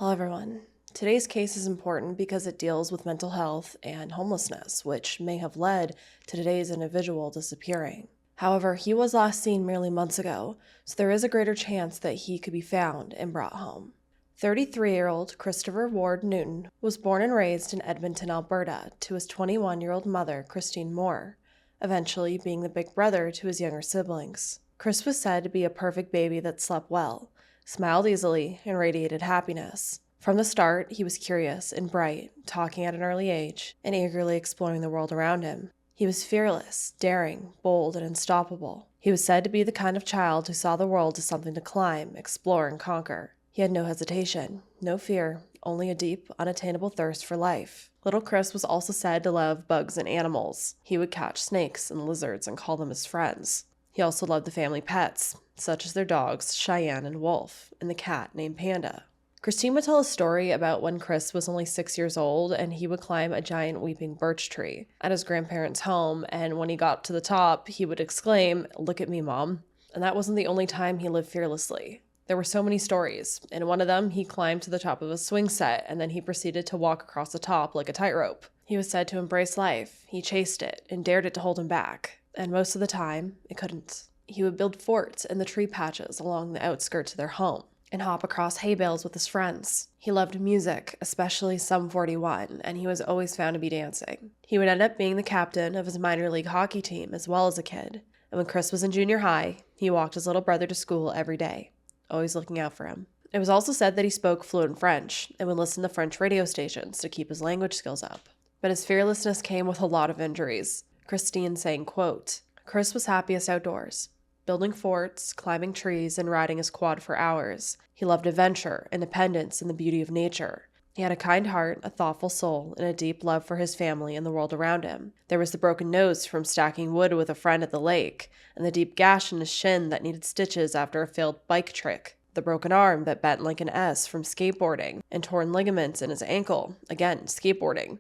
Hello everyone. Today's case is important because it deals with mental health and homelessness, which may have led to today's individual disappearing. However, he was last seen merely months ago, so there is a greater chance that he could be found and brought home. 33-year-old Christopher Ward Newton was born and raised in Edmonton, Alberta, to his 21-year-old mother, Christine Moore, eventually being the big brother to his younger siblings. Chris was said to be a perfect baby that slept well, smiled easily, and radiated happiness. From the start, he was curious and bright, talking at an early age, and eagerly exploring the world around him. He was fearless, daring, bold, and unstoppable. He was said to be the kind of child who saw the world as something to climb, explore, and conquer. He had no hesitation, no fear, only a deep, unattainable thirst for life. Little Chris was also said to love bugs and animals. He would catch snakes and lizards and call them his friends. He also loved the family pets, such as their dogs, Cheyenne and Wolf, and the cat named Panda. Christine would tell a story about when Chris was only 6 years old and he would climb a giant weeping birch tree at his grandparents' home, and when he got to the top, he would exclaim, "Look at me, Mom." And that wasn't the only time he lived fearlessly. There were so many stories. In one of them, he climbed to the top of a swing set, and then he proceeded to walk across the top like a tightrope. He was said to embrace life. He chased it and dared it to hold him back. And most of the time, it couldn't. He would build forts in the tree patches along the outskirts of their home and hop across hay bales with his friends. He loved music, especially Sum 41, and he was always found to be dancing. He would end up being the captain of his minor league hockey team as well as a kid. And when Chris was in junior high, he walked his little brother to school every day, always looking out for him. It was also said that he spoke fluent French and would listen to French radio stations to keep his language skills up. But his fearlessness came with a lot of injuries. Christine saying, quote, "Chris was happiest outdoors, building forts, climbing trees, and riding his quad for hours. He loved adventure, independence, and the beauty of nature. He had a kind heart, a thoughtful soul, and a deep love for his family and the world around him. There was the broken nose from stacking wood with a friend at the lake, and the deep gash in his shin that needed stitches after a failed bike trick, the broken arm that bent like an S from skateboarding, and torn ligaments in his ankle, again, skateboarding.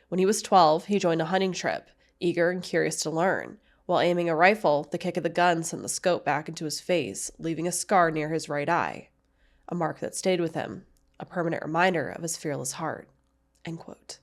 When he was 12, he joined a hunting trip, eager and curious to learn. While aiming a rifle, the kick of the gun sent the scope back into his face, leaving a scar near his right eye, a mark that stayed with him, a permanent reminder of his fearless heart." End quote.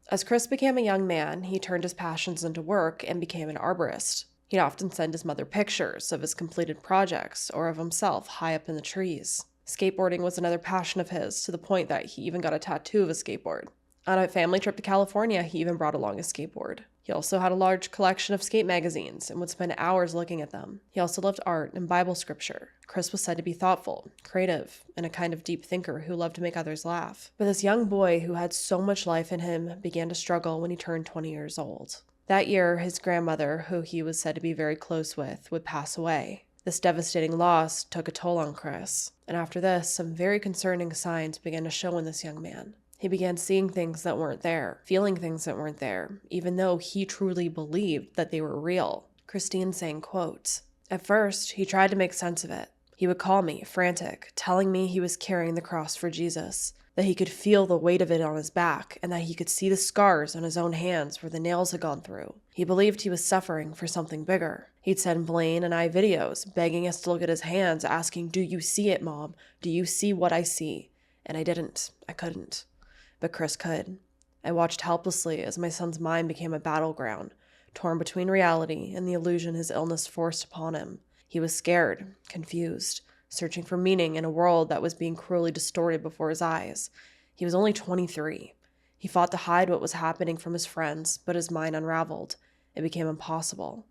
As Chris became a young man, he turned his passions into work and became an arborist. He'd often send his mother pictures of his completed projects or of himself high up in the trees. Skateboarding was another passion of his, to the point that he even got a tattoo of a skateboard. On a family trip to California, he even brought along a skateboard. He also had a large collection of skate magazines and would spend hours looking at them. He also loved art and Bible scripture. Chris was said to be thoughtful, creative, and a kind of deep thinker who loved to make others laugh. But this young boy who had so much life in him began to struggle when he turned 20 years old. That year, his grandmother, who he was said to be very close with, would pass away. This devastating loss took a toll on Chris. And after this, some very concerning signs began to show in this young man. He began seeing things that weren't there, feeling things that weren't there, even though he truly believed that they were real. Christine saying, quote, "At first, he tried to make sense of it. He would call me, frantic, telling me he was carrying the cross for Jesus, that he could feel the weight of it on his back, and that he could see the scars on his own hands where the nails had gone through. He believed he was suffering for something bigger. He'd send Blaine and I videos, begging us to look at his hands, asking, 'Do you see it, Mom? Do you see what I see?' And I didn't. I couldn't. But Chris could. I watched helplessly as my son's mind became a battleground, torn between reality and the illusion his illness forced upon him. He was scared, confused, searching for meaning in a world that was being cruelly distorted before his eyes. He was only 23. He fought to hide what was happening from his friends, but his mind unraveled. It became impossible.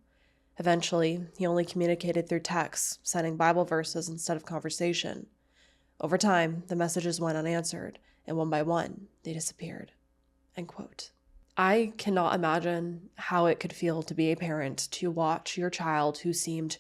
Eventually, he only communicated through texts, sending Bible verses instead of conversation. Over time, the messages went unanswered, and one by one, they disappeared." End quote. I cannot imagine how it could feel to be a parent to watch your child who seemed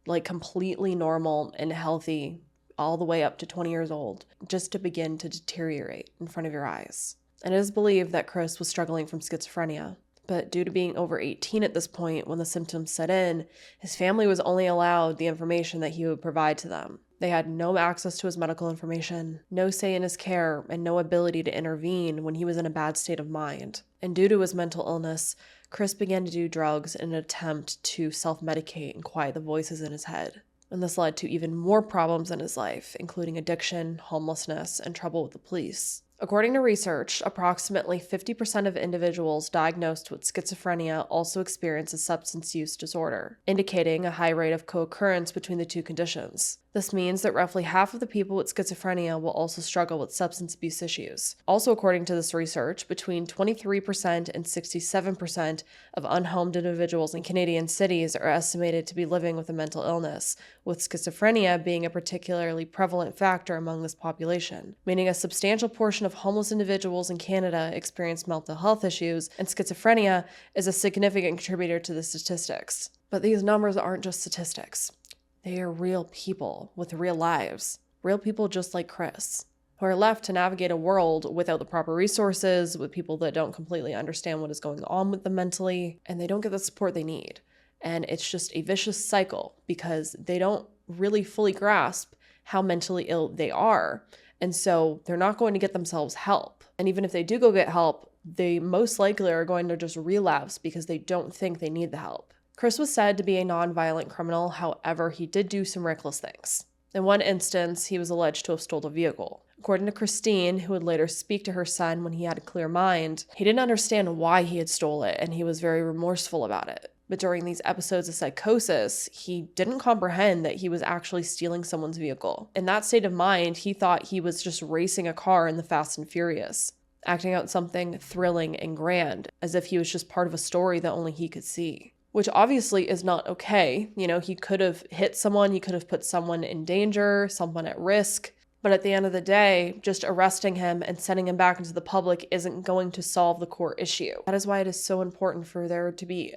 like completely normal and healthy all the way up to 20 years old, just to begin to deteriorate in front of your eyes. And it is believed that Chris was struggling from schizophrenia. But due to being over 18 at this point when the symptoms set in, his family was only allowed the information that he would provide to them. They had no access to his medical information, no say in his care, and no ability to intervene when he was in a bad state of mind. And due to his mental illness, Chris began to do drugs in an attempt to self-medicate and quiet the voices in his head. And this led to even more problems in his life, including addiction, homelessness, and trouble with the police. According to research, approximately 50% of individuals diagnosed with schizophrenia also experience a substance use disorder, indicating a high rate of co-occurrence between the two conditions. This means that roughly half of the people with schizophrenia will also struggle with substance abuse issues. Also, according to this research, between 23% and 67% of unhomed individuals in Canadian cities are estimated to be living with a mental illness, with schizophrenia being a particularly prevalent factor among this population, meaning a substantial portion of homeless individuals in Canada experience mental health issues, and schizophrenia is a significant contributor to the statistics. But these numbers aren't just statistics. They are real people with real lives, real people just like Chris, who are left to navigate a world without the proper resources, with people that don't completely understand what is going on with them mentally, and they don't get the support they need. And it's just a vicious cycle because they don't really fully grasp how mentally ill they are. And so they're not going to get themselves help. And even if they do go get help, they most likely are going to just relapse because they don't think they need the help. Chris was said to be a non-violent criminal. However, he did do some reckless things. In one instance, he was alleged to have stolen a vehicle. According to Christine, who would later speak to her son when he had a clear mind, he didn't understand why he had stolen it, and he was very remorseful about it. But during these episodes of psychosis, he didn't comprehend that he was actually stealing someone's vehicle. In that state of mind, he thought he was just racing a car in the Fast and Furious, acting out something thrilling and grand, as if he was just part of a story that only he could see. Which obviously is not okay. You know, he could have hit someone, he could have put someone in danger, someone at risk. But at the end of the day, just arresting him and sending him back into the public isn't going to solve the core issue. That is why it is so important for there to be,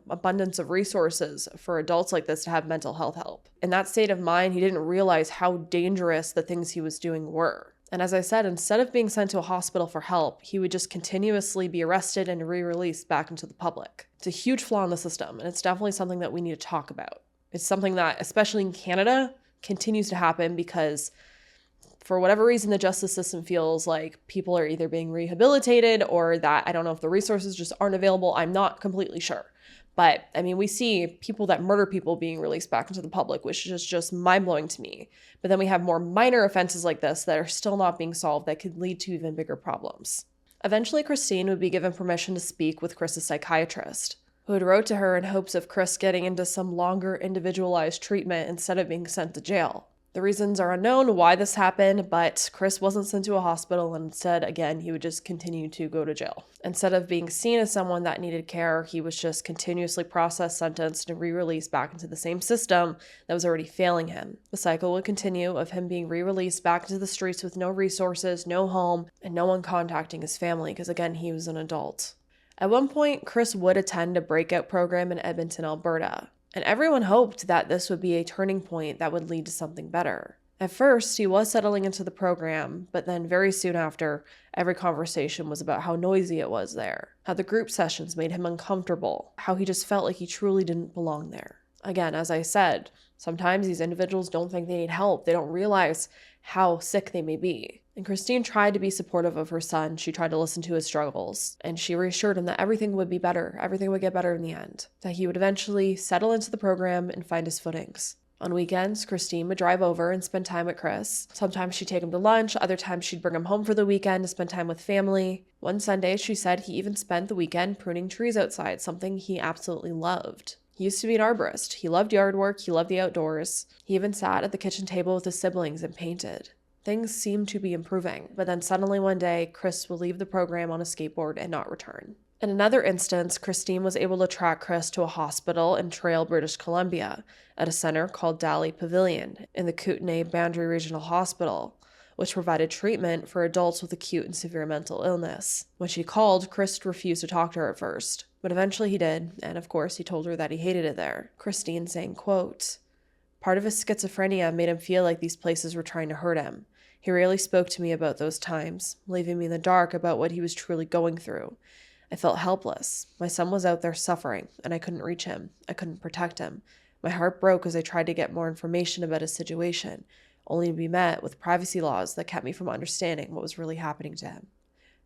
abundance of resources for adults like this to have mental health help. In that state of mind, he didn't realize how dangerous the things he was doing were. And as I said, instead of being sent to a hospital for help, he would just continuously be arrested and re-released back into the public. It's a huge flaw in the system, and it's definitely something that we need to talk about. It's something that, especially in Canada, continues to happen because for whatever reason, the justice system feels like people are either being rehabilitated or that, I don't know if the resources just aren't available. I'm not completely sure. But we see people that murder people being released back into the public, which is just mind-blowing to me. But then we have more minor offenses like this that are still not being solved that could lead to even bigger problems. Eventually, Christine would be given permission to speak with Chris's psychiatrist, who had wrote to her in hopes of Chris getting into some longer individualized treatment instead of being sent to jail. The reasons are unknown why this happened, but Chris wasn't sent to a hospital, and instead, again, he would just continue to go to jail. Instead of being seen as someone that needed care, he was just continuously processed, sentenced, and re-released back into the same system that was already failing him. The cycle would continue of him being re-released back into the streets with no resources, no home, and no one contacting his family, because again, he was an adult. At one point, Chris would attend a breakout program in Edmonton, Alberta. And everyone hoped that this would be a turning point that would lead to something better. At first, he was settling into the program, but then very soon after, every conversation was about how noisy it was there, how the group sessions made him uncomfortable, how he just felt like he truly didn't belong there. Again, as I said, sometimes these individuals don't think they need help. They don't realize how sick they may be. And Christine tried to be supportive of her son. She tried to listen to his struggles, and she reassured him that everything would be better. Everything would get better in the end, that he would eventually settle into the program and find his footings. On weekends, Christine would drive over and spend time with Chris. Sometimes she'd take him to lunch. Other times she'd bring him home for the weekend to spend time with family. One Sunday, she said he even spent the weekend pruning trees outside, something he absolutely loved. He used to be an arborist. He loved yard work. He loved the outdoors. He even sat at the kitchen table with his siblings and painted. Things seemed to be improving, but then suddenly one day, Chris will leave the program on a skateboard and not return. In another instance, Christine was able to track Chris to a hospital in Trail, British Columbia, at a center called Daly Pavilion in the Kootenay Boundary Regional Hospital, which provided treatment for adults with acute and severe mental illness. When she called, Chris refused to talk to her at first, but eventually he did, and of course he told her that he hated it there. Christine saying, quote, "Part of his schizophrenia made him feel like these places were trying to hurt him. He rarely spoke to me about those times, leaving me in the dark about what he was truly going through. I felt helpless. My son was out there suffering, and I couldn't reach him. I couldn't protect him. My heart broke as I tried to get more information about his situation, only to be met with privacy laws that kept me from understanding what was really happening to him."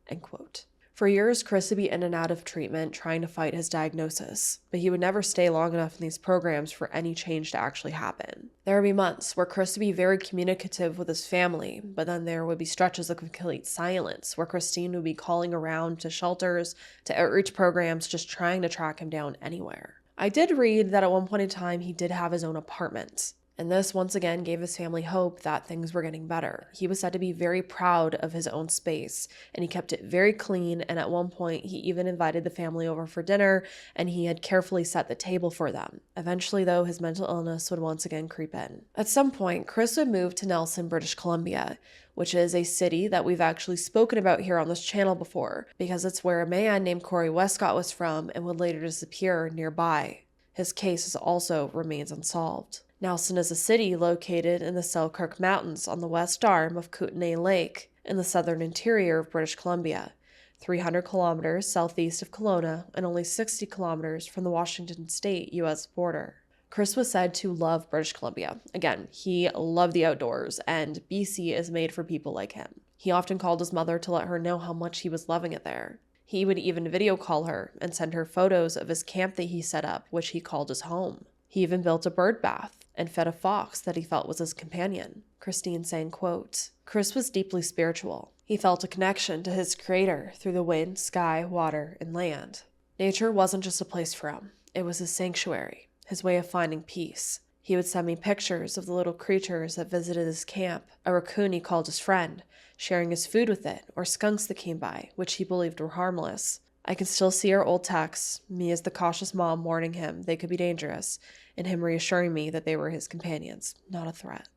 End quote. For years, Chris would be in and out of treatment trying to fight his diagnosis, but he would never stay long enough in these programs for any change to actually happen. There would be months where Chris would be very communicative with his family, but then there would be stretches of complete silence where Christine would be calling around to shelters, to outreach programs, just trying to track him down anywhere. I did read that at one point in time he did have his own apartment. And this once again gave his family hope that things were getting better. He was said to be very proud of his own space, and he kept it very clean, and at one point he even invited the family over for dinner, and he had carefully set the table for them. Eventually, though, his mental illness would once again creep in. At some point, Chris would move to Nelson, British Columbia, which is a city that we've actually spoken about here on this channel before, because it's where a man named Corey Westcott was from and would later disappear nearby. His case also remains unsolved. Nelson is a city located in the Selkirk Mountains on the west arm of Kootenay Lake in the southern interior of British Columbia, 300 kilometers southeast of Kelowna and only 60 kilometers from the Washington state U.S. border. Chris was said to love British Columbia. Again, he loved the outdoors, and BC is made for people like him. He often called his mother to let her know how much he was loving it there. He would even video call her and send her photos of his camp that he set up, which he called his home. He even built a bird bath and fed a fox that he felt was his companion. Christine saying, quote, "Chris was deeply spiritual. He felt a connection to his creator through the wind, sky, water, and land. Nature wasn't just a place for him. It was his sanctuary, his way of finding peace. He would send me pictures of the little creatures that visited his camp, a raccoon he called his friend, sharing his food with it, or skunks that came by, which he believed were harmless. I can still see our old texts, me as the cautious mom warning him they could be dangerous, and him reassuring me that they were his companions, not a threat."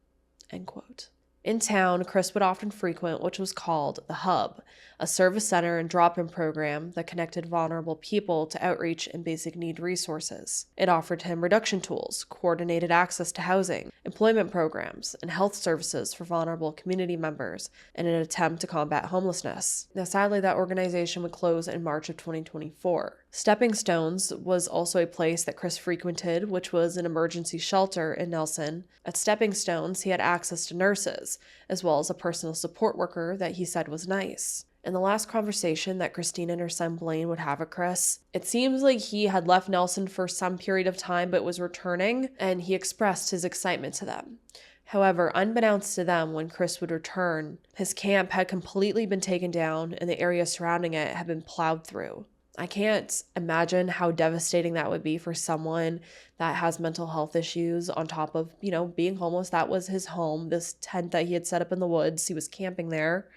End quote. In town, Chris would often frequent what was called the Hub, a service center and drop-in program that connected vulnerable people to outreach and basic need resources. It offered him reduction tools, coordinated access to housing, employment programs, and health services for vulnerable community members in an attempt to combat homelessness. Now, sadly, that organization would close in March of 2024. Stepping Stones was also a place that Chris frequented, which was an emergency shelter in Nelson. At Stepping Stones, he had access to nurses, as well as a personal support worker that he said was nice. In the last conversation that Christine and her son Blaine would have with Chris, it seems like he had left Nelson for some period of time but was returning, and he expressed his excitement to them. However, unbeknownst to them, when Chris would return, his camp had completely been taken down and the area surrounding it had been plowed through. I can't imagine how devastating that would be for someone that has mental health issues on top of, being homeless. That was his home, this tent that he had set up in the woods. He was camping there,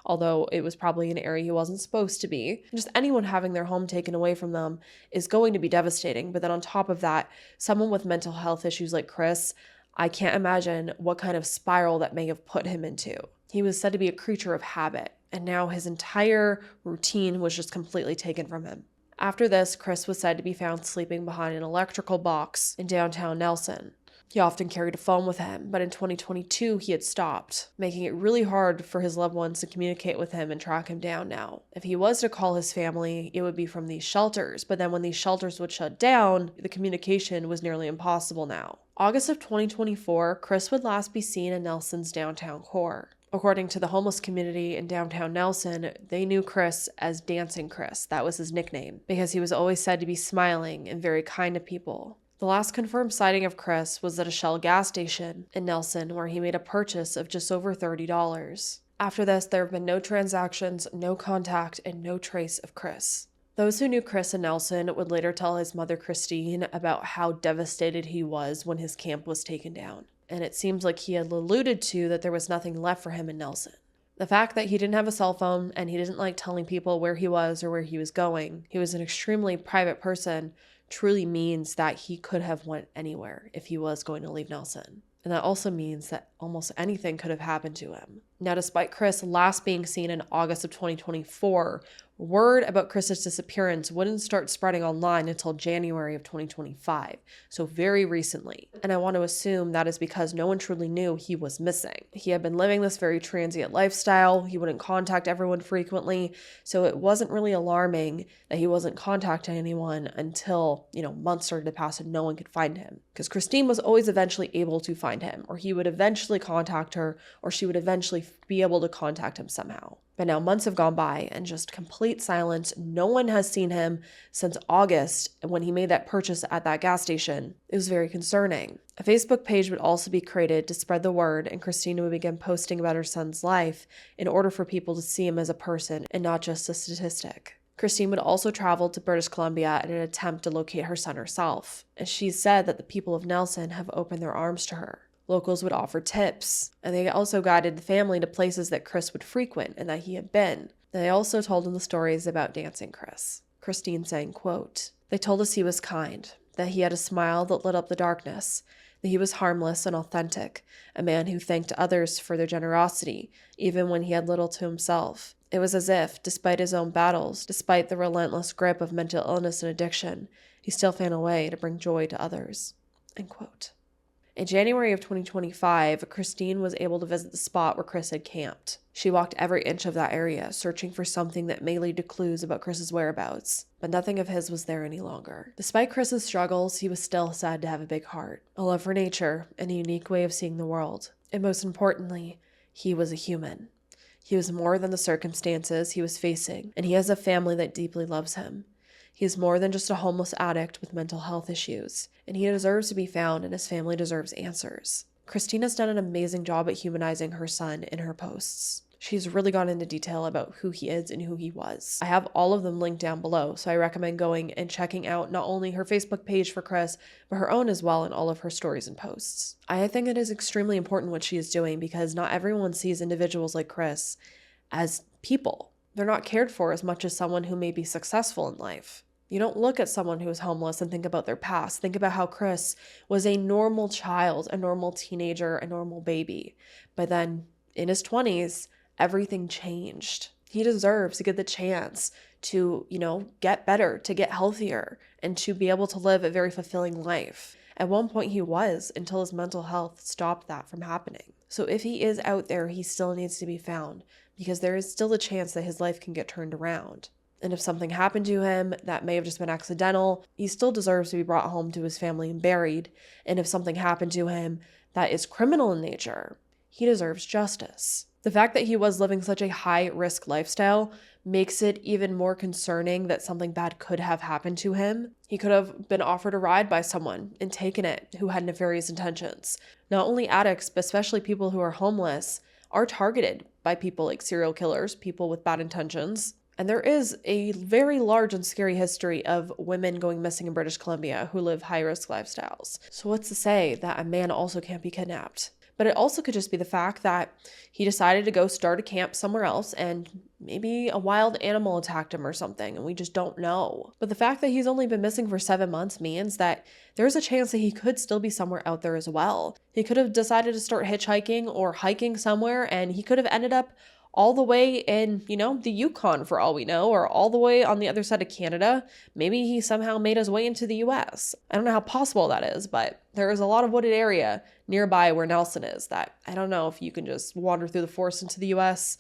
although it was probably an area he wasn't supposed to be. Just anyone having their home taken away from them is going to be devastating. But then on top of that, someone with mental health issues like Chris, I can't imagine what kind of spiral that may have put him into. He was said to be a creature of habit, and now his entire routine was just completely taken from him. After this, Chris was said to be found sleeping behind an electrical box in downtown Nelson. He often carried a phone with him, but in 2022 he had stopped, making it really hard for his loved ones to communicate with him and track him down now. If he was to call his family, it would be from these shelters, but then when these shelters would shut down, the communication was nearly impossible now. August of 2024, Chris would last be seen in Nelson's downtown core. According to the homeless community in downtown Nelson, they knew Chris as Dancing Chris. That was his nickname, because he was always said to be smiling and very kind to people. The last confirmed sighting of Chris was at a Shell gas station in Nelson, where he made a purchase of just over $30. After this, there have been no transactions, no contact, and no trace of Chris. Those who knew Chris in Nelson would later tell his mother Christine about how devastated he was when his camp was taken down. And it seems like he had alluded to that there was nothing left for him in Nelson. The fact that he didn't have a cell phone and he didn't like telling people where he was or where he was going, he was an extremely private person, truly means that he could have went anywhere if he was going to leave Nelson. And that also means that almost anything could have happened to him. Now, despite Chris last being seen in August of 2024, word about Chris's disappearance wouldn't start spreading online until January of 2025, so very recently. And I want to assume that is because no one truly knew he was missing. He had been living this very transient lifestyle, he wouldn't contact everyone frequently, so it wasn't really alarming that he wasn't contacting anyone until, months started to pass and no one could find him. Because Christine was always eventually able to find him, or he would eventually contact her, or she would eventually be able to contact him somehow. But now months have gone by and just complete silence. No one has seen him since August when he made that purchase at that gas station. It was very concerning. A Facebook page would also be created to spread the word, and Christina would begin posting about her son's life in order for people to see him as a person and not just a statistic. Christine would also travel to British Columbia in an attempt to locate her son herself, and she said that the people of Nelson have opened their arms to her. Locals would offer tips, and they also guided the family to places that Chris would frequent and that he had been. They also told him the stories about dancing Chris. Christine saying, quote, "They told us he was kind, that he had a smile that lit up the darkness, that he was harmless and authentic, a man who thanked others for their generosity, even when he had little to himself. It was as if, despite his own battles, despite the relentless grip of mental illness and addiction, he still found a way to bring joy to others." End quote. In January of 2025, Christine was able to visit the spot where Chris had camped. She walked every inch of that area, searching for something that may lead to clues about Chris's whereabouts, but nothing of his was there any longer. Despite Chris's struggles, he was still said to have a big heart, a love for nature, and a unique way of seeing the world. And most importantly, he was a human. He was more than the circumstances he was facing, and he has a family that deeply loves him. He is more than just a homeless addict with mental health issues, and he deserves to be found, and his family deserves answers. Christina's done an amazing job at humanizing her son in her posts. She's really gone into detail about who he is and who he was. I have all of them linked down below, so I recommend going and checking out not only her Facebook page for Chris, but her own as well in all of her stories and posts. I think it is extremely important what she is doing because not everyone sees individuals like Chris as people. They're not cared for as much as someone who may be successful in life. You don't look at someone who is homeless and think about their past. Think about how Chris was a normal child, a normal teenager, a normal baby. But then in his 20s, everything changed. He deserves to get the chance to, get better, to get healthier, and to be able to live a very fulfilling life. At one point he was, until his mental health stopped that from happening. So if he is out there, he still needs to be found because there is still a chance that his life can get turned around. And if something happened to him that may have just been accidental, he still deserves to be brought home to his family and buried. And if something happened to him that is criminal in nature, he deserves justice. The fact that he was living such a high-risk lifestyle makes it even more concerning that something bad could have happened to him. He could have been offered a ride by someone and taken it who had nefarious intentions. Not only addicts, but especially people who are homeless, are targeted by people like serial killers, people with bad intentions. And there is a very large and scary history of women going missing in British Columbia who live high-risk lifestyles. So what's to say that a man also can't be kidnapped? But it also could just be the fact that he decided to go start a camp somewhere else and maybe a wild animal attacked him or something, and we just don't know. But the fact that he's only been missing for 7 months means that there's a chance that he could still be somewhere out there as well. He could have decided to start hitchhiking or hiking somewhere, and he could have ended up all the way in, the Yukon for all we know, or all the way on the other side of Canada. Maybe he somehow made his way into the US. I don't know how possible that is, but there is a lot of wooded area nearby where Nelson is that I don't know if you can just wander through the forest into the US.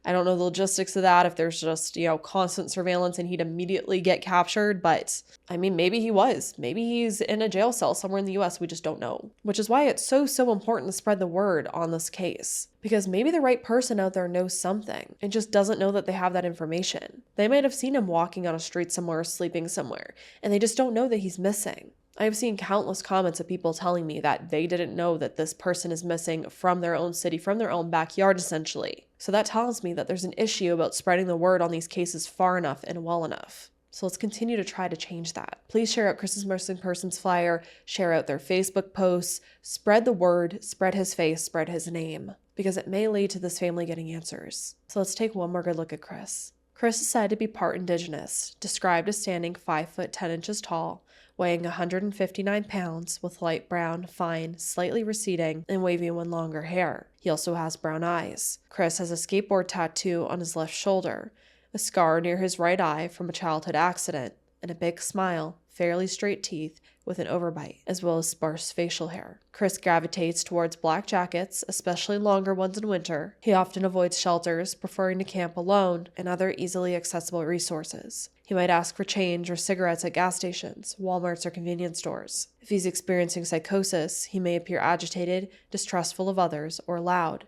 I don't know the logistics of that, if there's just, constant surveillance and he'd immediately get captured. But maybe he was. Maybe he's in a jail cell somewhere in the US. We just don't know. Which is why it's so important to spread the word on this case. Because maybe the right person out there knows something and just doesn't know that they have that information. They might have seen him walking on a street somewhere, sleeping somewhere, and they just don't know that he's missing. I have seen countless comments of people telling me that they didn't know that this person is missing from their own city, from their own backyard, essentially. So that tells me that there's an issue about spreading the word on these cases far enough and well enough. So let's continue to try to change that. Please share out Chris's Missing Persons flyer, share out their Facebook posts, spread the word, spread his face, spread his name, because it may lead to this family getting answers. So let's take one more good look at Chris. Chris is said to be part Indigenous, described as standing 5 foot 10 inches tall, weighing 159 pounds with light brown, fine, slightly receding, and wavy and longer hair. He also has brown eyes. Chris has a skateboard tattoo on his left shoulder, a scar near his right eye from a childhood accident, and a big smile, fairly straight teeth with an overbite, as well as sparse facial hair. Chris gravitates towards black jackets, especially longer ones in winter. He often avoids shelters, preferring to camp alone and other easily accessible resources. He might ask for change or cigarettes at gas stations, Walmarts, or convenience stores. If he's experiencing psychosis, he may appear agitated, distrustful of others, or loud,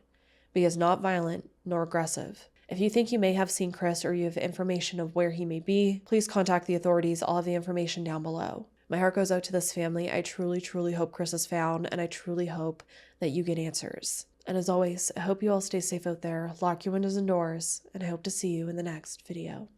but he is not violent nor aggressive. If you think you may have seen Chris or you have information of where he may be, please contact the authorities. I'll have the information down below. My heart goes out to this family. I truly, truly hope Chris is found, and I truly hope that you get answers. And as always, I hope you all stay safe out there, lock your windows and doors, and I hope to see you in the next video.